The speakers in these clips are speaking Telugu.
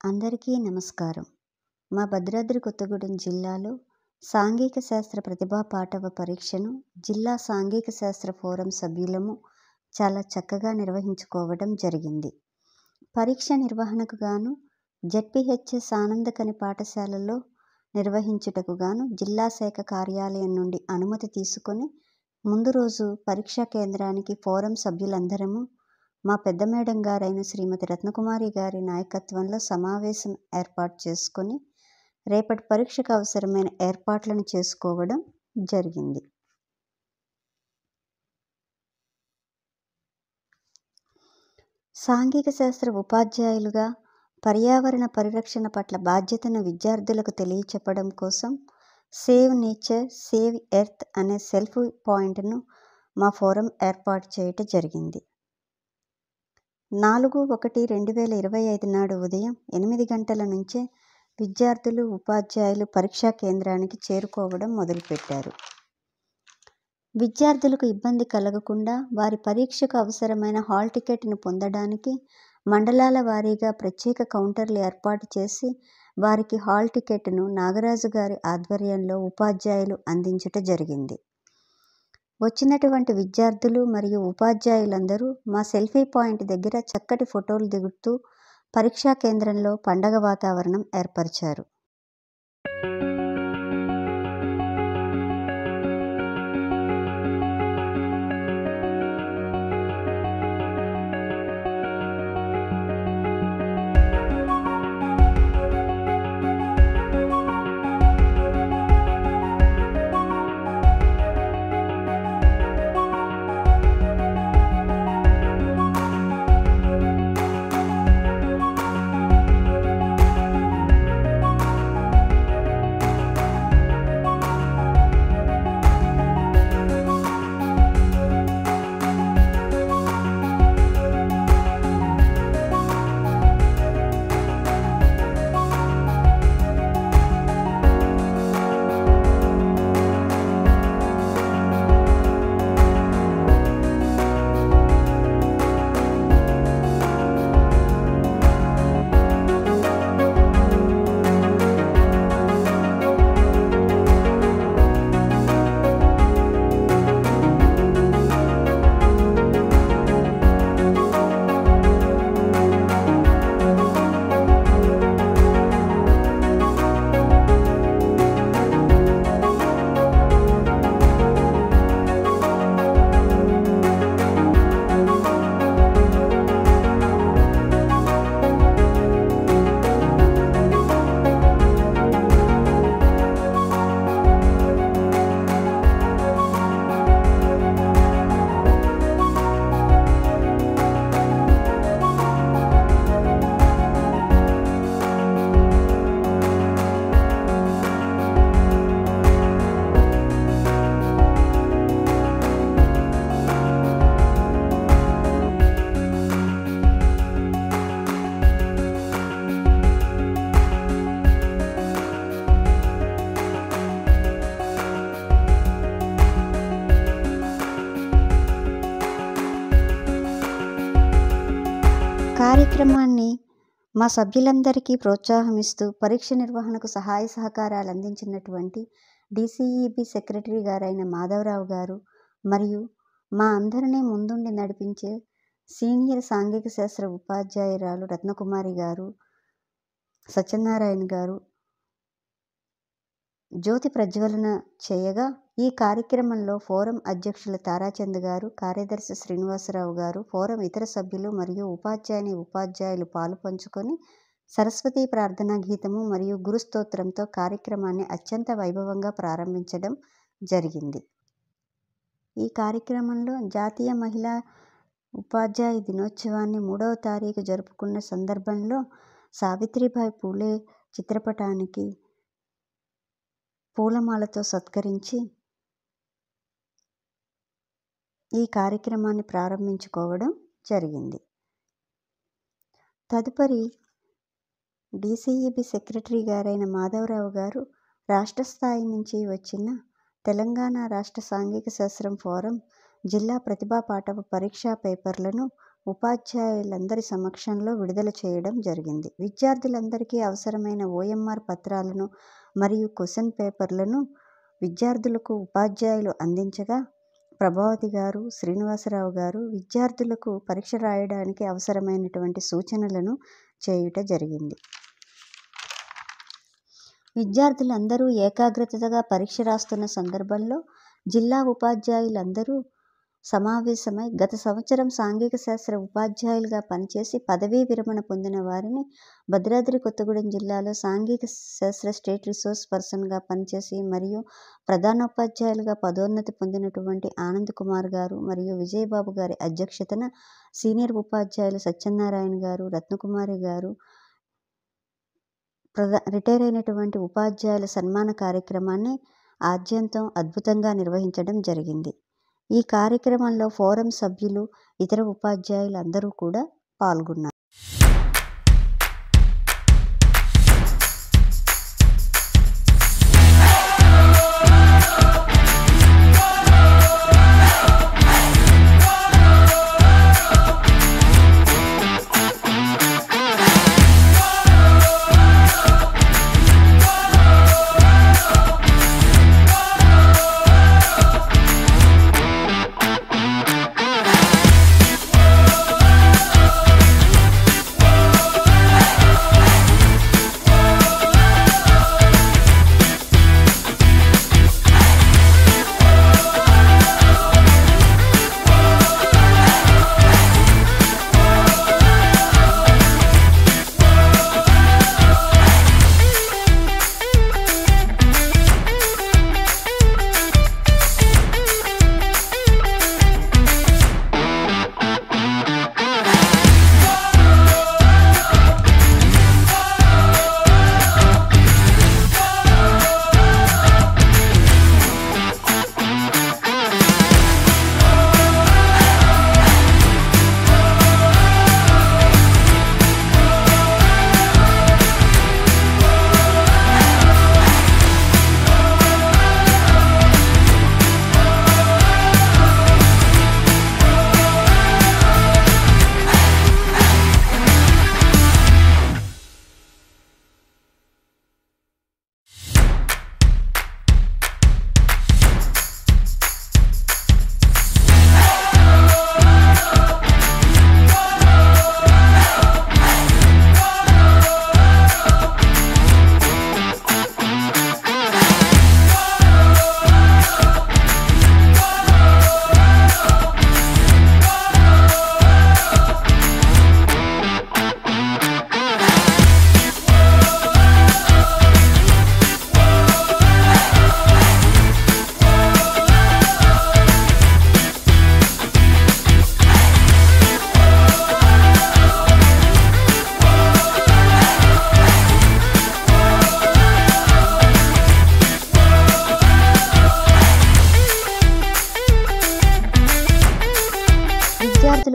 అందరికీ నమస్కారం. మా భద్రాద్రి కొత్తగూడెం జిల్లాలో సాంఘిక శాస్త్ర ప్రతిభా పాటవ పరీక్షను జిల్లా సాంఘిక శాస్త్ర ఫోరం సభ్యులము చాలా చక్కగా నిర్వహించుకోవడం జరిగింది. పరీక్ష నిర్వహణకు గాను జెడ్పీహెచ్ఎస్ ఆనందకని పాఠశాలలో నిర్వహించుటకు గాను జిల్లా శాఖ కార్యాలయం నుండి అనుమతి తీసుకొని ముందు రోజు పరీక్షా కేంద్రానికి ఫోరం సభ్యులందరము మా పెద్ద మేడం గారైన శ్రీమతి రత్నకుమారి గారి నాయకత్వంలో సమావేశం ఏర్పాటు చేసుకొని రేపటి పరీక్షకు అవసరమైన ఏర్పాట్లను చేసుకోవడం జరిగింది. సాంఘిక శాస్త్ర ఉపాధ్యాయులుగా పర్యావరణ పరిరక్షణ పట్ల బాధ్యతను విద్యార్థులకు తెలియచెప్పడం కోసం సేవ్ నేచర్ సేవ్ ఎర్త్ అనే సెల్ఫీ పాయింట్ను మా ఫోరం ఏర్పాటు చేయటం జరిగింది. 4/1/2025 నాడు ఉదయం 8 గంటల నుంచే విద్యార్థులు ఉపాధ్యాయులు పరీక్షా కేంద్రానికి చేరుకోవడం మొదలుపెట్టారు. విద్యార్థులకు ఇబ్బంది కలగకుండా వారి పరీక్షకు అవసరమైన హాల్ టికెట్ను పొందడానికి మండలాల వారీగా ప్రత్యేక కౌంటర్లు ఏర్పాటు చేసి వారికి హాల్ టికెట్ను నాగరాజు గారి ఆధ్వర్యంలో ఉపాధ్యాయులు అందించటం జరిగింది. వచ్చినటువంటి విద్యార్థులు మరియు ఉపాధ్యాయులందరూ మా సెల్ఫీ పాయింట్ దగ్గర చక్కటి ఫోటోలు దిగుతూ పరీక్షా కేంద్రంలో పండగ వాతావరణం ఏర్పరిచారు. కార్యక్రమాన్ని మా సభ్యులందరికీ ప్రోత్సాహమిస్తూ పరీక్ష నిర్వహణకు సహాయ సహకారాలు అందించినటువంటి DCEB సెక్రటరీ గారైన మాధవరావు గారు మరియు మా అందరినీ ముందుండి నడిపించే సీనియర్ సాంఘిక శాస్త్ర ఉపాధ్యాయురాలు రత్నకుమారి గారు, సత్యనారాయణ గారు జ్యోతి ప్రజ్వలన చేయగా ఈ కార్యక్రమంలో ఫోరం అధ్యక్షులు తారాచంద్ గారు, కార్యదర్శి శ్రీనివాసరావు గారు, ఫోరం ఇతర సభ్యులు మరియు ఉపాధ్యాయులు పాలు పంచుకొని సరస్వతీ ప్రార్థనా గీతము మరియు గురుస్తోత్రంతో కార్యక్రమాన్ని అత్యంత వైభవంగా ప్రారంభించడం జరిగింది. ఈ కార్యక్రమంలో జాతీయ మహిళా ఉపాధ్యాయ దినోత్సవాన్ని 3వ తారీఖు జరుపుకున్న సందర్భంలో సావిత్రిబాయి పూలే చిత్రపటానికి పూలమాలతో సత్కరించి ఈ కార్యక్రమాన్ని ప్రారంభించుకోవడం జరిగింది. తదుపరి DCEB సెక్రటరీ గారైన మాధవరావు గారు రాష్ట్ర స్థాయి నుంచి వచ్చిన తెలంగాణ రాష్ట్ర సాంఘిక శాస్త్రం ఫోరం జిల్లా ప్రతిభా పాటవ పరీక్షా పేపర్లను ఉపాధ్యాయులందరి సమక్షంలో విడుదల చేయడం జరిగింది. విద్యార్థులందరికీ అవసరమైన OMR పత్రాలను మరియు క్వశ్చన్ పేపర్లను విద్యార్థులకు ఉపాధ్యాయులు అందించగా ప్రభావతి గారు, శ్రీనివాసరావు గారు విద్యార్థులకు పరీక్ష రాయడానికి అవసరమైనటువంటి సూచనలను చేయుట జరిగింది. విద్యార్థులందరూ ఏకాగ్రతగా పరీక్ష రాస్తున్న సందర్భంలో జిల్లా ఉపాధ్యాయులందరూ సమావేశమై గత సంవత్సరం సాంఘిక శాస్త్ర ఉపాధ్యాయులుగా పనిచేసి పదవీ విరమణ పొందిన వారిని భద్రాద్రి కొత్తగూడెం జిల్లాలో సాంఘిక శాస్త్ర స్టేట్ రిసోర్స్ పర్సన్గా పనిచేసి మరియు ప్రధానోపాధ్యాయులుగా పదోన్నతి పొందినటువంటి ఆనంద్ కుమార్ గారు మరియు విజయబాబు గారి అధ్యక్షతన సీనియర్ ఉపాధ్యాయులు సత్యనారాయణ గారు, రత్నకుమారి గారు రిటైర్ అయినటువంటి ఉపాధ్యాయుల సన్మాన కార్యక్రమాన్ని ఆద్యంతం అద్భుతంగా నిర్వహించడం జరిగింది. ఈ కార్యక్రమంలో ఫోరం సభ్యులు, ఇతర ఉపాధ్యాయులు అందరూ కూడా పాల్గొన్నారు.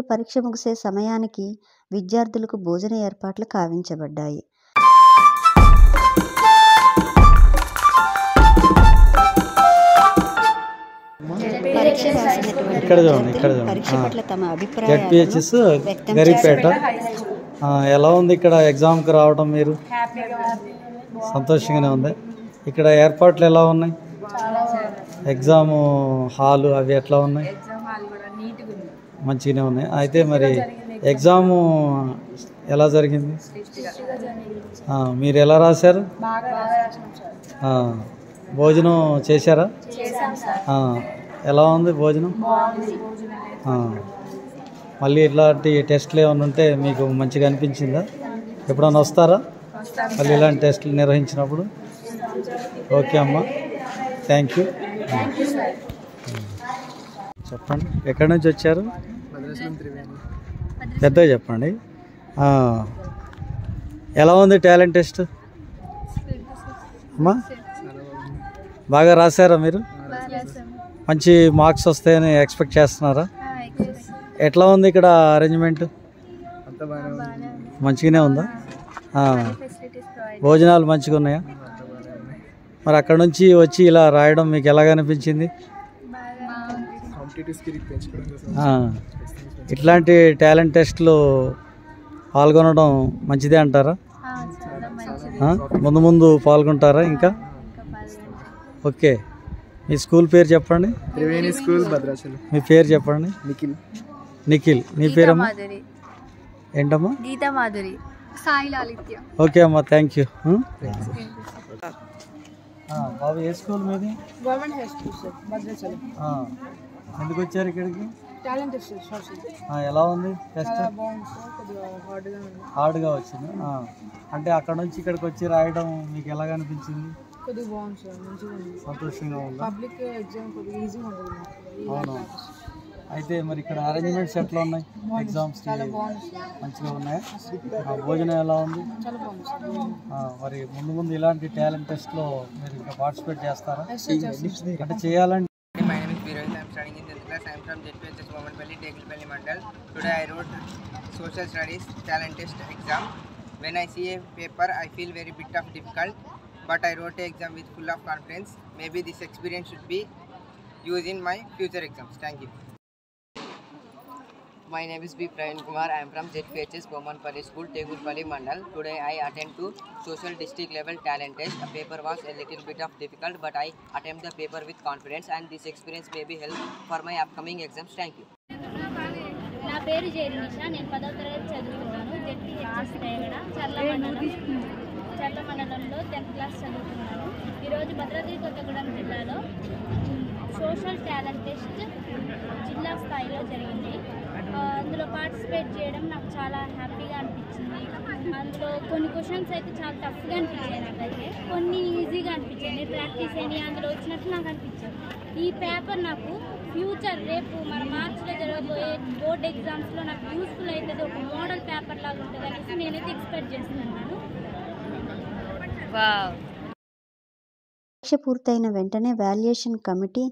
పరీక్ష ముగిసే సమయానికి విద్యార్థులకు భోజన ఏర్పాట్లు కావించబడ్డాయి. పరీక్ష పట్ల తమ అభిప్రాయాలను గరిపేట ఎలా ఉంది ఇక్కడ ఎగ్జామ్కి రావడం? మీరు సంతోషంగానే ఉంది. ఇక్కడ ఏర్పాట్లు ఎలా ఉన్నాయి? ఎగ్జామ్ హాలు అవి ఎట్లా ఉన్నాయి? మంచిగానే ఉన్నాయి. అయితే మరి ఎగ్జాము ఎలా జరిగింది? మీరు ఎలా రాశారు? భోజనం చేశారా? ఎలా ఉంది భోజనం? మళ్ళీ ఇట్లాంటి టెస్ట్లు ఏమైనా ఉంటే మీకు మంచిగా అనిపించిందా? ఎప్పుడన్నా వస్తారా మళ్ళీ ఇలాంటి టెస్టులు నిర్వహించినప్పుడు? ఓకే అమ్మా, థ్యాంక్ యూ. చెప్పండి, ఎక్కడి నుంచి వచ్చారు? పెద్దగా చెప్పండి. ఎలా ఉంది టాలెంట్ టెస్ట్ అమ్మా? బాగా రాశారా మీరు? మంచి మార్క్స్ వస్తాయని ఎక్స్పెక్ట్ చేస్తున్నారా? ఎట్లా ఉంది ఇక్కడ అరేంజ్మెంట్? మంచిగానే ఉందా? భోజనాలు మంచిగా ఉన్నాయా? మరి అక్కడ నుంచి వచ్చి ఇలా రాయడం మీకు ఎలాగ అనిపించింది? ఇట్లాంటి టాలెంట్ టెస్ట్లు పాల్గొనడం మంచిదే అంటారా? ముందు ముందు పాల్గొంటారా ఇంకా? ఓకే, మీ స్కూల్ పేరు చెప్పండి. త్రివేణి స్కూల్ భద్రాచలం. మీ పేరు చెప్పండి. నిఖిల్. నిఖిల్. మీ పేరమ్మా? ఏంటమ్మా? గీతా మాధురి. సాయి లాలిత్య. ఓకే అమ్మా, థ్యాంక్ యూ. బాబు, ఏ స్కూల్ మీది? Government high school sir, Bhadrachalam. ఎందుకు వచ్చారు ఇక్కడికి? Talent test social. ఎలా ఉంది టెస్ట్? బాగుంది సార్, కొద్దిగా హార్డ్గా ఉంది. హార్డ్గా వచ్చింది. అంటే అక్కడ నుంచి ఇక్కడికి వచ్చి రాయడం మీకు ఎలాగ అనిపించింది? కొద్దిగా బాగుంది సార్, మంచిగా ఉంది. సంతోషంగా ఉందా? పబ్లిక్ ఎగ్జామ్ కొద్దిగా ఈజీగా ఉంటుంది. అవును. అయితే మరి ఇక్కడ అరేంజ్మెంట్స్ ఎట్లా ఉన్నాయి? ఎగ్జామ్స్ చాలా బాగుంది సార్. మంచిగా ఉన్నాయా? భోజనం ఎలా ఉంది? చాలా బాగుంది సార్. మరి ముందు ముందు ఇలాంటి టాలెంట్ టెస్ట్లో మీరు ఇంకా పార్టిసిపేట్ చేస్తారా? అంటే చేయాలంటే My name is Viral. I am studying in 10th class. I am from ZPHS Womanpalli, Teglipalli Mandal. Today I wrote social studies talent test exam. When I see a paper, I feel very bit of difficult, but I wrote a exam with full of confidence. Maybe this experience should be used in my future exams. Thank you. My name is B. Praveen Kumar. I am from ZPHS Womanpalli School, Teglipalli Mandal. Today I attend to social district level talent test. The paper was a little bit of difficult, but I attempt the paper with confidence, and this experience may be helpful for my upcoming exams. Thank you. నా పేరు జేరినిష. నేను 10వ తరగతి చదువుతున్నాను. ZPHS రేగడ చర్ల మండలంలో 10th క్లాస్ చదువుతున్నాను. ఈరోజు భద్రాద్రి కొత్తగూడెం జిల్లాలో సోషల్ టాలెంట్ టెస్ట్ జిల్లా స్థాయిలో జరిగింది. అందులో పార్టిసిపేట్ చేయడం నాకు చాలా హ్యాపీగా అనిపించింది. అందులో కొన్ని క్వశ్చన్స్ అయితే చాలా టఫ్గా అనిపించాయి నాకైతే, కొన్ని ఈజీగా అనిపించాయి. నేను ప్రాక్టీస్ అయినాయి, అందులో వచ్చినట్టు నాకు అనిపించింది. ఈ పేపర్ నాకు ఫ్యూచర్ రేపు మన మార్చిలో జరగబోయే బోర్డ్ ఎగ్జామ్స్లో నాకు యూస్ఫుల్ అవుతుంది, ఒక మోడల్ పేపర్ లాగా ఉంటుంది అనేసి నేనైతే ఎక్స్పెక్ట్ చేస్తున్నాను. పరీక్ష పూర్తయిన వెంటనే వాల్యుయేషన్ కమిటీ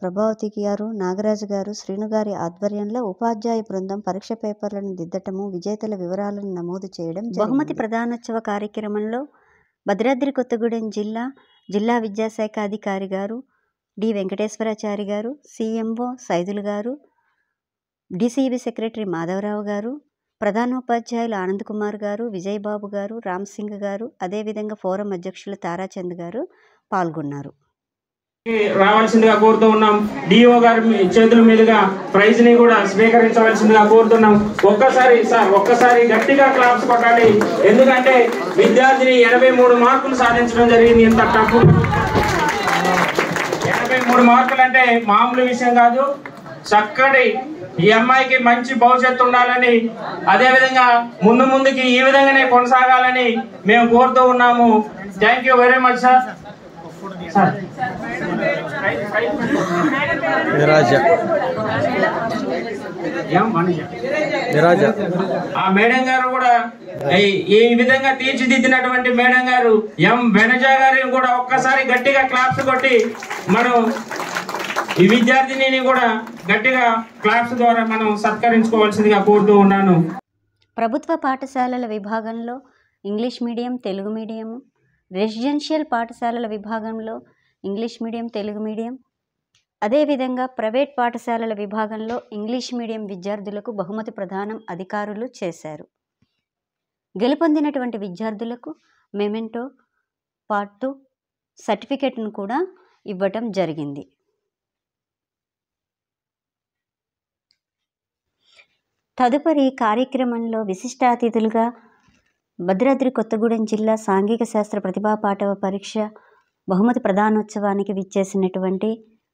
ప్రభావతి గారు, నాగరాజు గారు, శ్రీను గారి ఆధ్వర్యంలో ఉపాధ్యాయ బృందం పరీక్ష పేపర్లను దిద్దటము, విజేతల వివరాలను నమోదు చేయడం. బహుమతి ప్రధానోత్సవ కార్యక్రమంలో భద్రాద్రి కొత్తగూడెం జిల్లా విద్యాశాఖ అధికారి గారు డి వెంకటేశ్వరాచారి గారు, సిఎంఓ సైదులు గారు, డిసిఈబి సెక్రటరీ మాధవరావు గారు, ప్రధానోపాధ్యాయులు ఆనంద్ కుమార్ గారు, విజయబాబు గారు, రామ్ సింగ్ గారు, అదేవిధంగా ఫోరం అధ్యక్షులు తారాచంద్ గారు పాల్గొన్నారు. రావాల్సిందిగా కోరుతూ ఉన్నాం. డిఓ గారి చేతుల మీదుగా ప్రైజ్ ని కూడా స్వీకరించవలసిందిగా కోరుతున్నాం. ఒక్కసారి గట్టిగా క్లాప్స్ కొట్టాలి. ఎందుకంటే విద్యార్థిని 83 మార్కులు సాధించడం జరిగింది. ఇంత టఫ్ 83 మార్కులు అంటే మామూలు విషయం కాదు. చక్కటి ఈ అమ్మాయికి మంచి భవిష్యత్తు ఉండాలని, అదేవిధంగా ముందుకి ఈ విధంగానే కొనసాగాలని మేము కోరుతూ ఉన్నాము. Thank you very much sir. ఆ మేడం గారు కూడా ఈ విధంగా తీర్చిదిద్దినటువంటి మేడం గారు ఎం వెనజా గారిని కూడా ఒక్కసారి గట్టిగా క్లాప్స్ కొట్టి మనం ఈ విద్యార్థిని కూడా గట్టిగా క్లాప్స్ ద్వారా మనం సత్కరించుకోవాల్సిందిగా కోరుతూ ఉన్నాను. ప్రభుత్వ పాఠశాలల విభాగంలో English medium, Telugu medium, residential పాఠశాలల విభాగంలో ఇంగ్లీష్ మీడియం, తెలుగు మీడియం, అదేవిధంగా ప్రైవేట్ పాఠశాలల విభాగంలో ఇంగ్లీష్ మీడియం విద్యార్థులకు బహుమతి ప్రదానం అధికారులు చేశారు. గెలుపొందినటువంటి విద్యార్థులకు మెమెంటో పాటు సర్టిఫికెట్ను కూడా ఇవ్వటం జరిగింది. తదుపరి కార్యక్రమంలో విశిష్ట అతిథులుగా భద్రాద్రి కొత్తగూడెం జిల్లా సాంఘిక శాస్త్ర ప్రతిభా పాటవ పరీక్ష బహుమతి ప్రదానోత్సవానికి విచ్చేసినటువంటి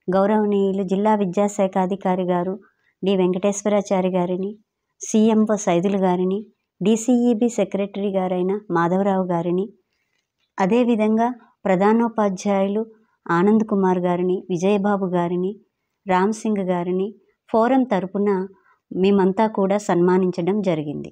గౌరవనీయులు జిల్లా విద్యాశాఖ అధికారి గారు డి వెంకటేశ్వరాచారి గారిని, సిఎంఓ సైదులు గారిని, డిసిఈబి సెక్రటరీ గారైన మాధవరావు గారిని, అదేవిధంగా ప్రధానోపాధ్యాయులు ఆనంద్ కుమార్ గారిని, విజయబాబు గారిని, రామ్ సింగ్ గారిని ఫోరం తరపున మేమంతా కూడా సన్మానించడం జరిగింది.